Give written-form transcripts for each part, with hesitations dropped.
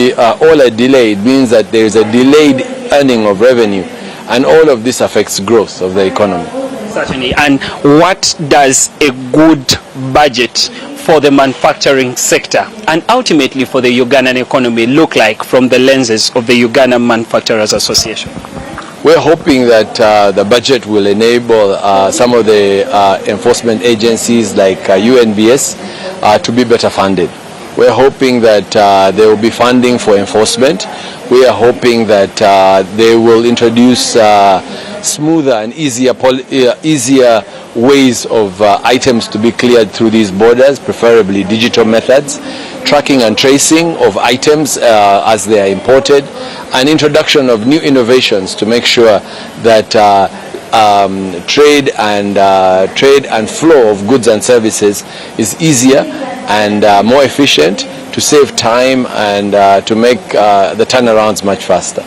all are delayed means that there is a delayed earning of revenue, and all of this affects growth of the economy. Certainly. And what does a good budget for the manufacturing sector and ultimately for the Ugandan economy look like from the lenses of the Ugandan Manufacturers Association? We're hoping that the budget will enable some of the enforcement agencies like UNBS to be better funded. We're hoping that there will be funding for enforcement. We are hoping that they will introduce smoother and easier ways of items to be cleared through these borders, preferably digital methods, tracking and tracing of items as they are imported, and introduction of new innovations to make sure that trade and flow of goods and services is easier and more efficient, to save time and to make the turnarounds much faster.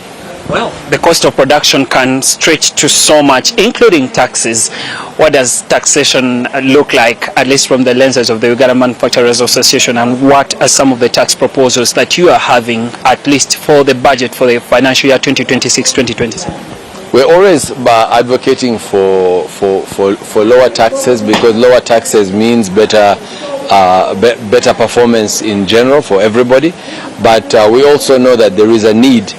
Well, the cost of production can stretch to so much, including taxes. What does taxation look like, at least from the lenses of the Ugandan Manufacturers Association, and what are some of the tax proposals that you are having, at least for the budget for the financial year 2026-2027? We're always advocating for lower taxes, because lower taxes means better performance in general for everybody. But we also know that there is a need.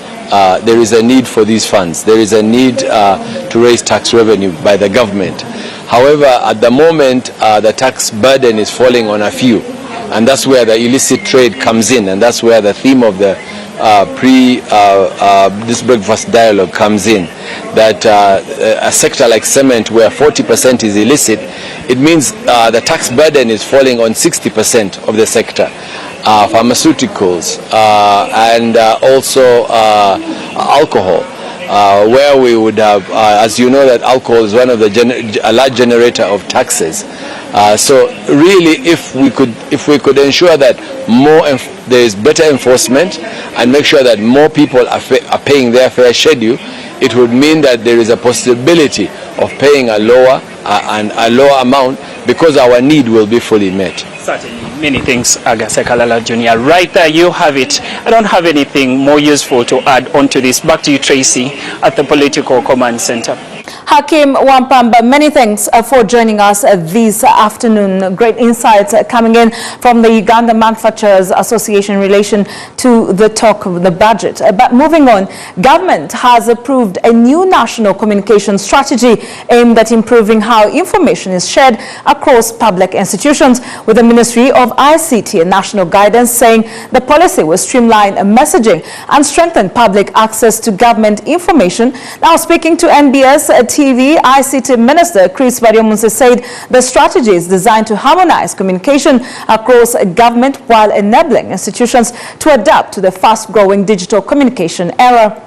There is a need for these funds. There is a need to raise tax revenue by the government. However, at the moment, the tax burden is falling on a few, and that's where the illicit trade comes in, and that's where the theme of the this breakfast dialogue comes in. That a sector like cement, where 40% is illicit, it means the tax burden is falling on 60% of the sector. Pharmaceuticals and also alcohol, where we would have, as you know, that alcohol is one of the a large generator of taxes. So really, if we could ensure that there is better enforcement and make sure that more people are paying their fair schedule, it would mean that there is a possibility of paying a lower amount, because our need will be fully met. Certainly. Many things, Agasekalala Jr. Right there, you have it. I don't have anything more useful to add on to this. Back to you, Tracy, at the Political Command Center. Hakim Wampamba, many thanks for joining us this afternoon. Great insights coming in from the Uganda Manufacturers Association in relation to the talk of the budget. But moving on, government has approved a new national communication strategy aimed at improving how information is shared across public institutions, with the Ministry of ICT and National Guidance saying the policy will streamline messaging and strengthen public access to government information. Now, speaking to NBS TV, ICT Minister Chris Baryomunsi said the strategy is designed to harmonize communication across government while enabling institutions to adapt to the fast-growing digital communication era.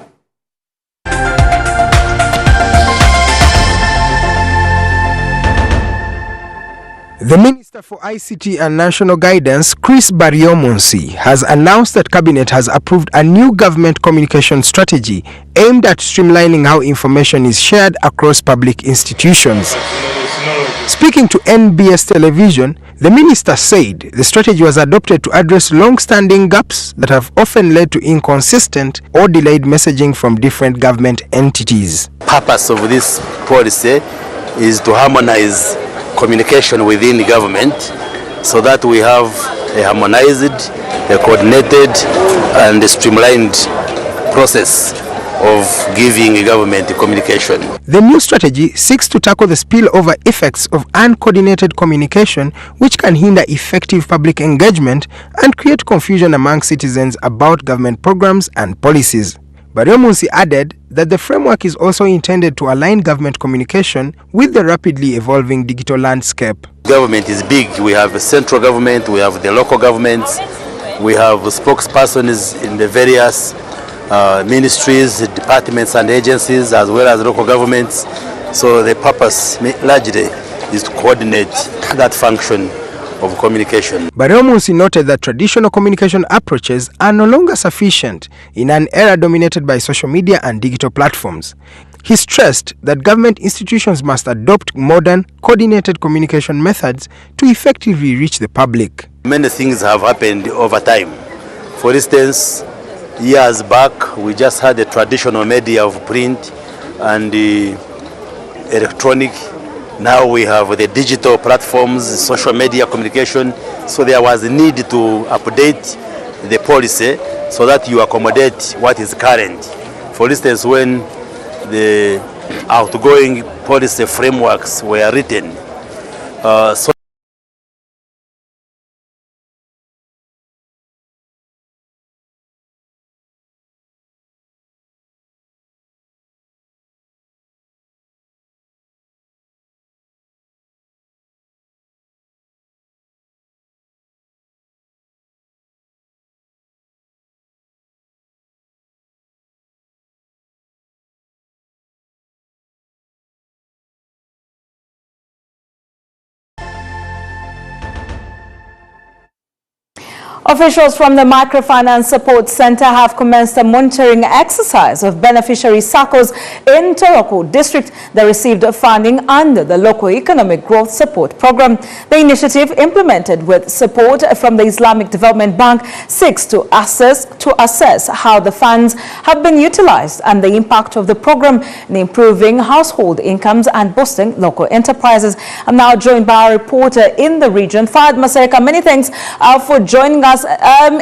The Minister for ICT and National Guidance, Chris Baryomunsi, has announced that Cabinet has approved a new government communication strategy aimed at streamlining how information is shared across public institutions. Speaking to NBS Television, the minister said the strategy was adopted to address long-standing gaps that have often led to inconsistent or delayed messaging from different government entities. The purpose of this policy is to harmonize communication within the government, so that we have a harmonized, a coordinated and a streamlined process of giving government communication. The new strategy seeks to tackle the spillover effects of uncoordinated communication, which can hinder effective public engagement and create confusion among citizens about government programs and policies. Baryomunsi added that the framework is also intended to align government communication with the rapidly evolving digital landscape. Government is big. We have a central government, we have the local governments, we have spokespersons in the various ministries, departments and agencies, as well as local governments. So the purpose largely is to coordinate that function of communication. Baryomunsi noted that traditional communication approaches are no longer sufficient in an era dominated by social media and digital platforms. He stressed that government institutions must adopt modern, coordinated communication methods to effectively reach the public. Many things have happened over time. For instance, years back, we just had the traditional media of print and electronic. Now we have the digital platforms, social media communication. So there was a need to update the policy so that you accommodate what is current. For instance, when the outgoing policy frameworks were written, so Officials from the Microfinance Support Center have commenced a monitoring exercise of beneficiary SACCOs in Toroko district that received funding under the Local Economic Growth Support Program. The initiative, implemented with support from the Islamic Development Bank, seeks to assess how the funds have been utilized and the impact of the program in improving household incomes and boosting local enterprises. I'm now joined by our reporter in the region, Fahad Masereka. Many thanks for joining us.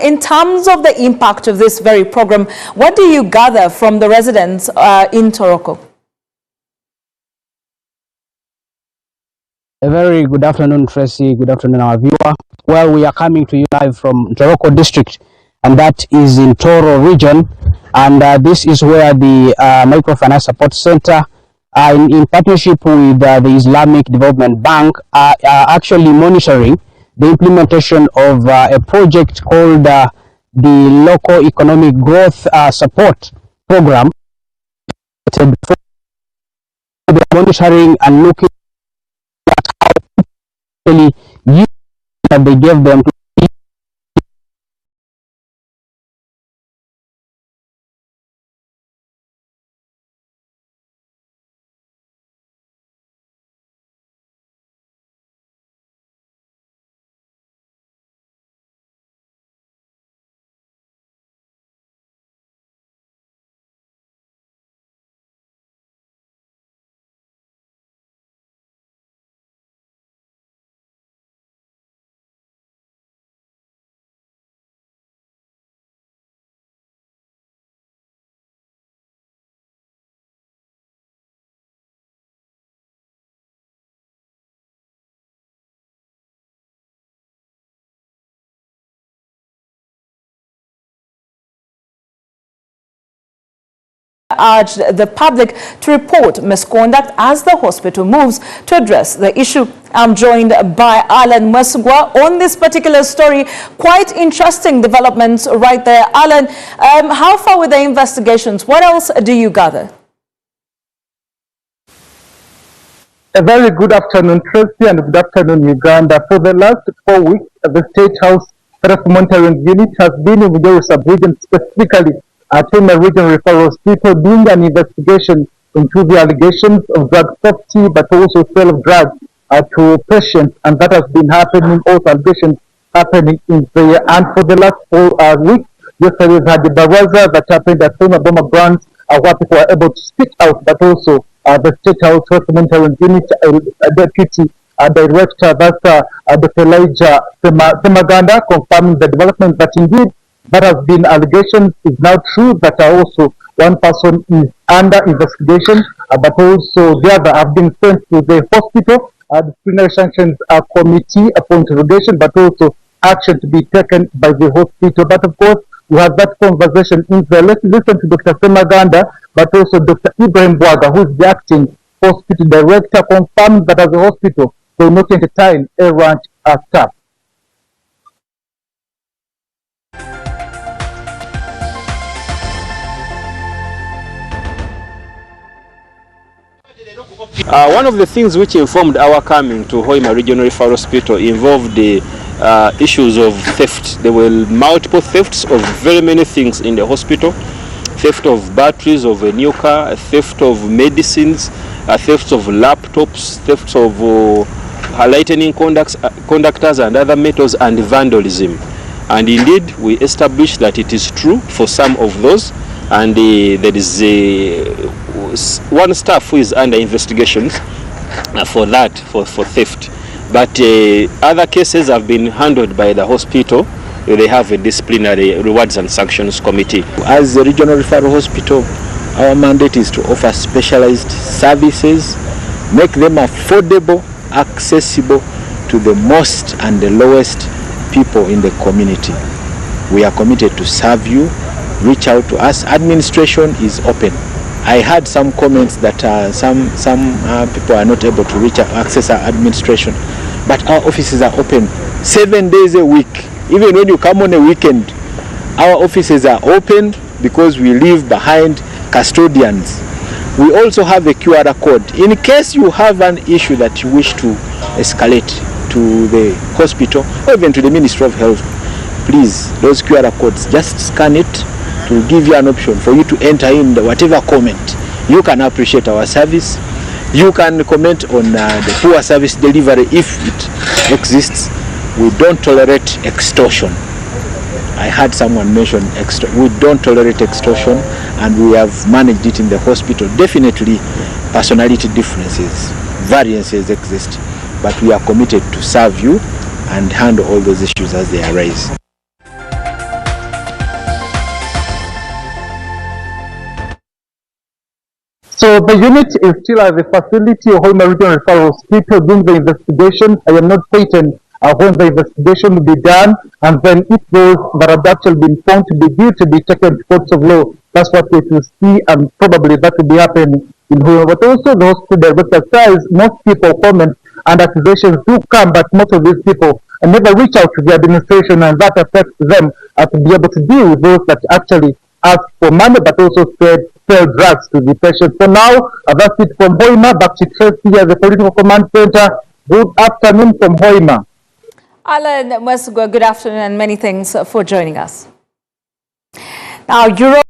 In terms of the impact of this very program, what do you gather from the residents in Toroko? A very good afternoon, Tracy. Good afternoon, our viewer. Well, we are coming to you live from Toroko district, and that is in Toro region. And this is where the Microfinance Support Center, in partnership with the Islamic Development Bank, are actually monitoring the implementation of a project called the Local Economic Growth Support Program. They're monitoring and looking at how actually use that they gave them to urged the public to report misconduct as the hospital moves to address the issue. I'm joined by Alan Mwesugwa on this particular story. Quite interesting developments right there. Alan, how far with the investigations? What else do you gather? A very good afternoon, Tracy, and good afternoon, Uganda. For the last 4 weeks, the State House Health Monitoring Unit has been in the sub-region, specifically at Hoima Regional Referral Hospital, doing an investigation into the allegations of drug safety, but also sale of drugs to patients, and that has been happening, also allegations happening in there. And for the last 4 weeks, yesterday we had the baraza that happened at Hoima Boma branch, where people were able to speak out, but also the State House Health Monitoring Unit Deputy Director, that's Dr. Elijah Semaganda, confirming the development that indeed that has been allegations is now true, that also one person is under investigation, but also the other have been sent to the hospital. Disciplinary sanctions committee for interrogation, but also action to be taken by the hospital. But of course, we have that conversation in there. Let's listen to Dr. Semaganda, but also Dr. Ibrahim Bwaga, who is the acting hospital director, confirmed that as a hospital, they will not entertain errant staff. One of the things which informed our coming to Hoima Regional Referral Hospital involved the issues of theft. There were multiple thefts of very many things in the hospital. Theft of batteries of a new car, theft of medicines, theft of laptops, theft of lightning conductors and other metals, and vandalism. And indeed, we established that it is true for some of those, and there is one staff who is under investigation for that, for theft. But other cases have been handled by the hospital. They have a disciplinary rewards and sanctions committee. As a regional referral hospital, our mandate is to offer specialized services, make them affordable, accessible to the most and the lowest people in the community. We are committed to serve you. Reach out to us. Administration is open. I had some comments that some people are not able to access our administration, but our offices are open 7 days a week. Even when you come on a weekend, our offices are open because we leave behind custodians. We also have a QR code. In case you have an issue that you wish to escalate to the hospital or even to the Ministry of Health, please, those QR codes, just scan it to give you an option for you to enter in whatever comment. You can appreciate our service. You can comment on the poor service delivery if it exists. We don't tolerate extortion. I heard someone mention we don't tolerate extortion, and we have managed it in the hospital. Definitely personality differences, variances exist, but we are committed to serve you and handle all those issues as they arise. So the unit is still at the facility of Hoima Regional Referral Hospital doing the investigation. I am not certain when the investigation will be done, and then if those that have actually been found to be guilty to be taken to courts of law, that's what we will see, and probably that will be happening in Hoima. But also the hospital director says most people comment and accusations do come, but most of these people never reach out to the administration, and that affects them to be able to deal with those that actually ask for money, but also sell drugs to the patients. So now, that's it from Hoima. Back to Tracy at the Political Command Center. Good afternoon from Hoima. Alan Mwesugwa, good afternoon and many thanks for joining us. Now, Europe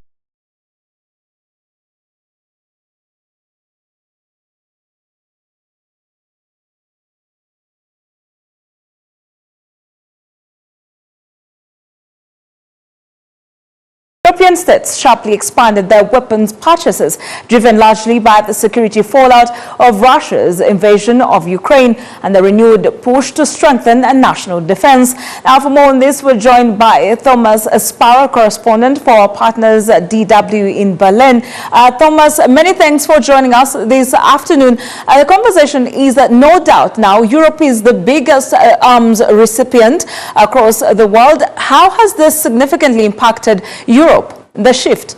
European states sharply expanded their weapons purchases, driven largely by the security fallout of Russia's invasion of Ukraine and the renewed push to strengthen national defense. Now, for more on this, we're joined by Thomas Sparrow, correspondent for our partners at DW in Berlin. Thomas, many thanks for joining us this afternoon. The conversation is that no doubt now Europe is the biggest arms recipient across the world. How has this significantly impacted Europe? The shift?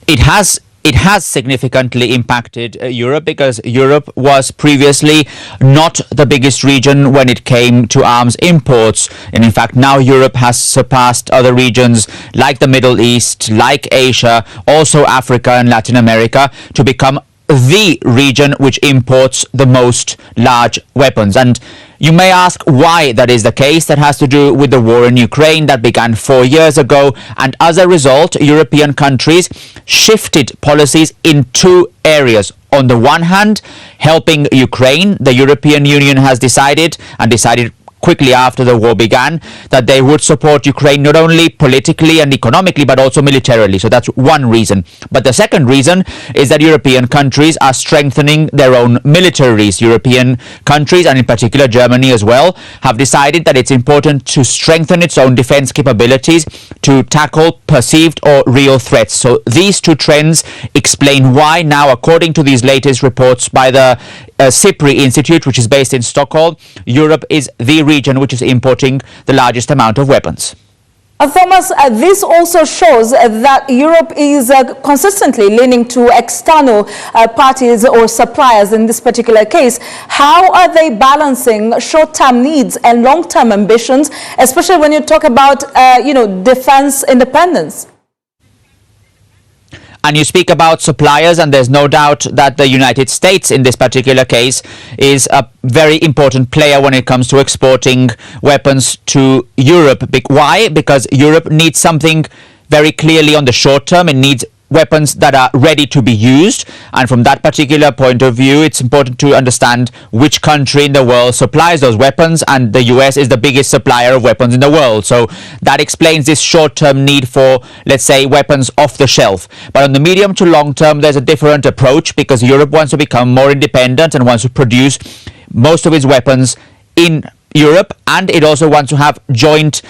It has significantly impacted Europe, because Europe was previously not the biggest region when it came to arms imports. And in fact, now Europe has surpassed other regions like the Middle East, like Asia, also Africa and Latin America, to become the region which imports the most large weapons. And you may ask why that is the case. That has to do with the war in Ukraine that began 4 years ago. And as a result, European countries shifted policies in two areas. On the one hand, helping Ukraine, the European Union has decided quickly after the war began that they would support Ukraine not only politically and economically but also militarily. So that's one reason. But the second reason is that European countries are strengthening their own militaries. European countries, and in particular Germany as well, have decided that it's important to strengthen its own defense capabilities to tackle perceived or real threats. So these two trends explain why now, according to these latest reports by the SIPRI Institute, which is based in Stockholm, Europe is the region which is importing the largest amount of weapons. Thomas, this also shows that Europe is consistently leaning to external parties or suppliers in this particular case. How are they balancing short-term needs and long-term ambitions, especially when you talk about, defense independence? And you speak about suppliers, and there's no doubt that the United States in this particular case is a very important player when it comes to exporting weapons to Europe. Why? Because Europe needs something very clearly on the short term. It needs weapons that are ready to be used, and from that particular point of view it's important to understand which country in the world supplies those weapons, and the US is the biggest supplier of weapons in the world. So that explains this short-term need for, let's say, weapons off the shelf. But on the medium to long term there's a different approach, because Europe wants to become more independent and wants to produce most of its weapons in Europe, and it also wants to have joint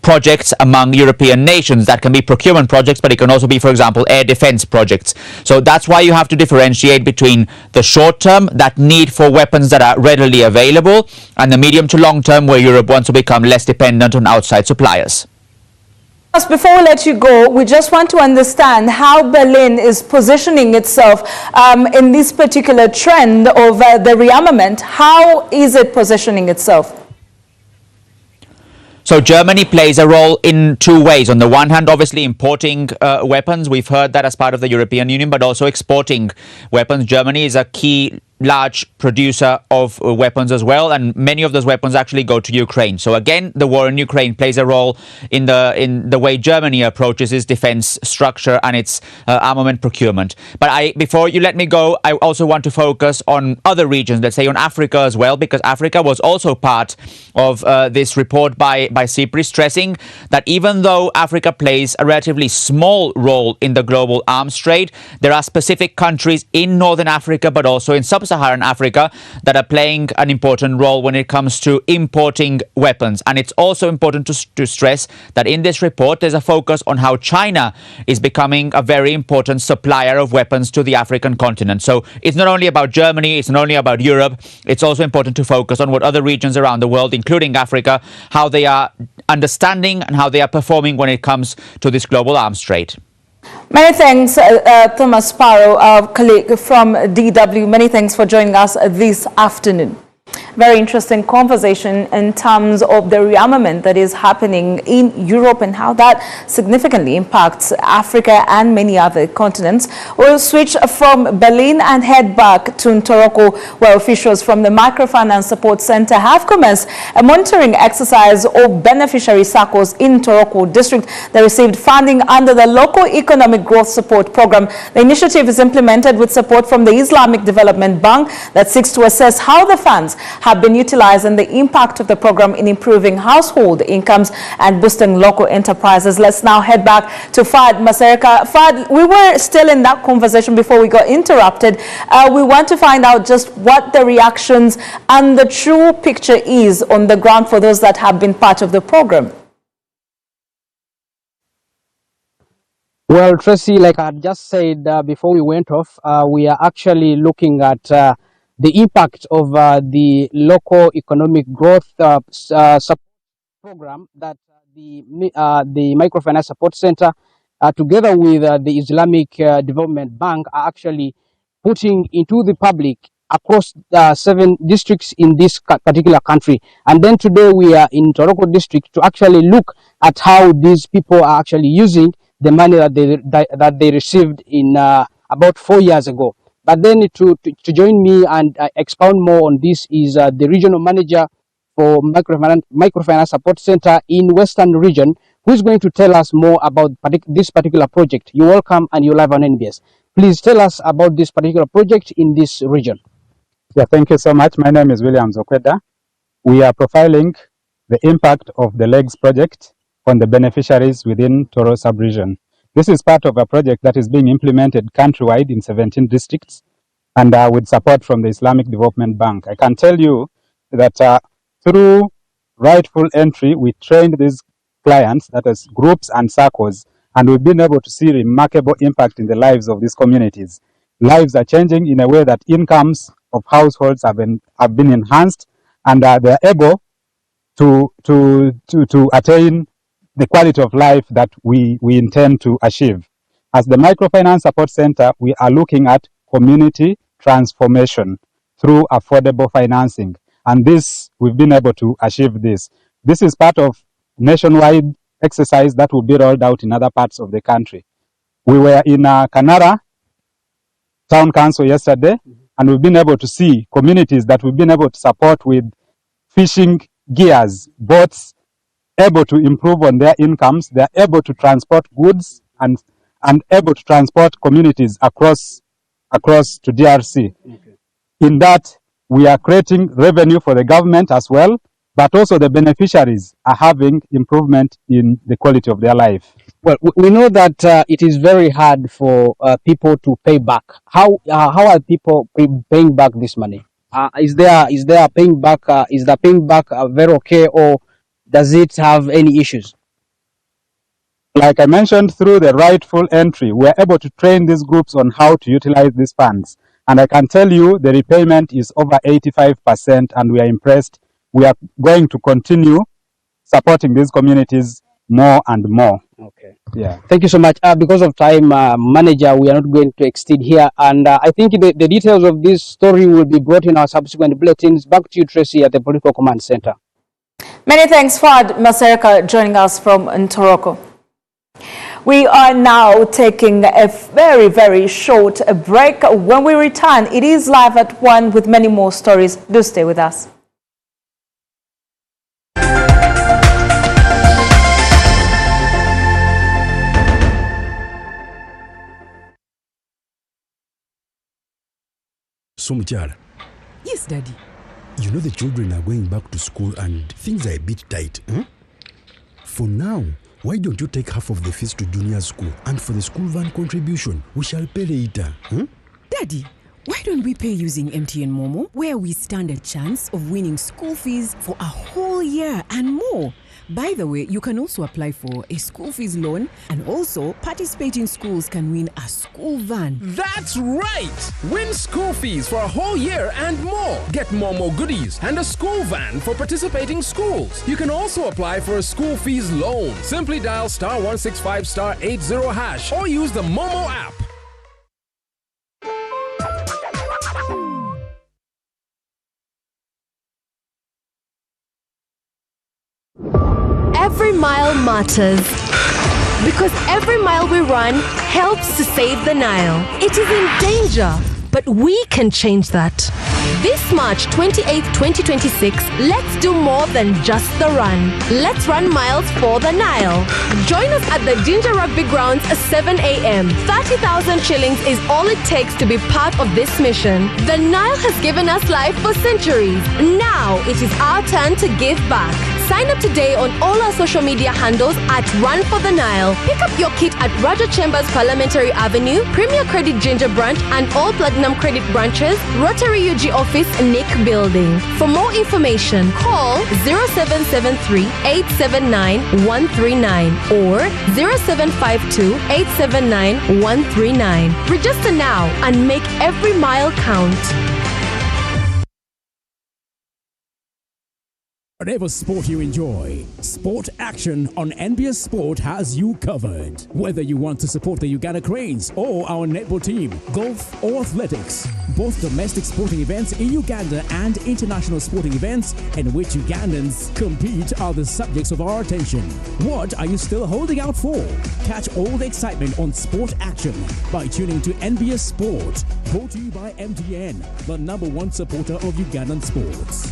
projects among European nations. That can be procurement projects, but it can also be, for example, air defense projects. So that's why you have to differentiate between the short term, that need for weapons that are readily available, and the medium to long term, where Europe wants to become less dependent on outside suppliers. Before we let you go, we just want to understand how Berlin is positioning itself in this particular trend of the rearmament. How is it positioning itself? So Germany plays a role in two ways. On the one hand, obviously importing weapons. We've heard that as part of the European Union, but also exporting weapons. Germany is a key large producer of weapons as well, and many of those weapons actually go to Ukraine. So again, the war in Ukraine plays a role in the way Germany approaches its defense structure and its armament procurement. But before you let me go, I also want to focus on other regions, let's say on Africa as well, because Africa was also part of this report by CIPRI, stressing that even though Africa plays a relatively small role in the global arms trade, there are specific countries in Northern Africa, but also in Sub-Saharan Africa, that are playing an important role when it comes to importing weapons. And it's also important to stress that in this report there's a focus on how China is becoming a very important supplier of weapons to the African continent. So it's not only about Germany, it's not only about Europe, it's also important to focus on what other regions around the world, including Africa, how they are understanding and how they are performing when it comes to this global arms trade. Many thanks, Thomas Sparrow, our colleague from DW. Many thanks for joining us this afternoon. Very interesting conversation in terms of the rearmament that is happening in Europe and how that significantly impacts Africa and many other continents. We'll switch from Berlin and head back to Ntoroko, where officials from the Microfinance Support Center have commenced a monitoring exercise of beneficiary circles in Ntoroko district that received funding under the Local Economic Growth Support Program. The initiative is implemented with support from the Islamic Development Bank that seeks to assess how the funds have been utilized and the impact of the program in improving household incomes and boosting local enterprises. Let's now head back to Fad Masereka. Fad, we were still in that conversation before we got interrupted. We want to find out just what the reactions and the true picture is on the ground for those that have been part of the program. Well, Tracy, like I just said before we went off, we are actually looking at the impact of the local economic growth support program that the Microfinance Support Center, together with the Islamic Development Bank, are actually putting into the public across 7 districts in this particular country. And then today we are in Ntoroko district to actually look at how these people are actually using the money that they received in about 4 years ago. But then to join me and expound more on this is the regional manager for Microfinance Support Center in Western Region, who is going to tell us more about this particular project. You're welcome and you're live on NBS. Please tell us about this particular project in this region. Yeah, thank you so much. My name is William Zokweda. We are profiling the impact of the LEGS project on the beneficiaries within Toro sub-region. This is part of a project that is being implemented countrywide in 17 districts and with support from the Islamic Development Bank. I can tell you that through rightful entry, we trained these clients, that is groups and circles, and we've been able to see remarkable impact in the lives of these communities. Lives are changing in a way that incomes of households have been enhanced, and they're able to attain the quality of life that we intend to achieve. As the Microfinance Support Center, we are looking at community transformation through affordable financing. And this, we've been able to achieve this. This is part of nationwide exercise that will be rolled out in other parts of the country. We were in Kanara Town Council yesterday, and we've been able to see communities that we've been able to support with fishing gears, boats, able to improve on their incomes. They're able to transport goods and and able to transport communities across to DRC. Okay. In that, we are creating revenue for the government as well, but also the beneficiaries are having improvement in the quality of their life. Well, we know that it is very hard for people to pay back. How are people paying back this money? Is there paying back? Is the paying back very okay, or does it have any issues? Like I mentioned, through the rightful entry, we are able to train these groups on how to utilize these funds. And I can tell you the repayment is over 85%, and we are impressed. We are going to continue supporting these communities more and more. Okay. Yeah. Thank you so much. Because of time, manager, we are not going to extend here. And I think the details of this story will be brought in our subsequent bulletins. Back to you, Tracy, at the Political Command Center. Many thanks, Fad Maserka, joining us from Ntoroko. We are now taking a very, very short break. When we return, it is Live at One with many more stories. Do stay with us. So, Muchara. Yes, Daddy. You know the children are going back to school and things are a bit tight. For now, why don't you take half of the fees to junior school, and for the school van contribution, we shall pay later. Daddy, why don't we pay using MTN Momo, where we stand a chance of winning school fees for a whole year and more? By the way, you can also apply for a school fees loan, and also participating schools can win a school van. That's right! Win school fees for a whole year and more. Get Momo goodies and a school van for participating schools. You can also apply for a school fees loan. Simply dial *165*80# or use the Momo app. Every mile matters, because every mile we run helps to save the Nile. It is in danger, but we can change that. This March 28th, 2026, let's do more than just the run. Let's run miles for the Nile. Join us at the Ginger Rugby Grounds at 7 a.m. 30,000 shillings is all it takes to be part of this mission. The Nile has given us life for centuries. Now it is our turn to give back. Sign up today on all our social media handles at Run for the Nile. Pick up your kit at Roger Chambers Parliamentary Avenue, Premier Credit Ginger Branch, and all Platinum Credit branches, Rotary UG Office, Nick Building. For more information, call 0773-879-139 or 0752-879-139. Register now and make every mile count. Whatever sport you enjoy, Sport Action on NBS Sport has you covered. Whether you want to support the Uganda Cranes or our netball team, golf or athletics, both domestic sporting events in Uganda and international sporting events in which Ugandans compete are the subjects of our attention. What are you still holding out for? Catch all the excitement on Sport Action by tuning to NBS Sport, brought to you by MTN, the #1 supporter of Ugandan sports.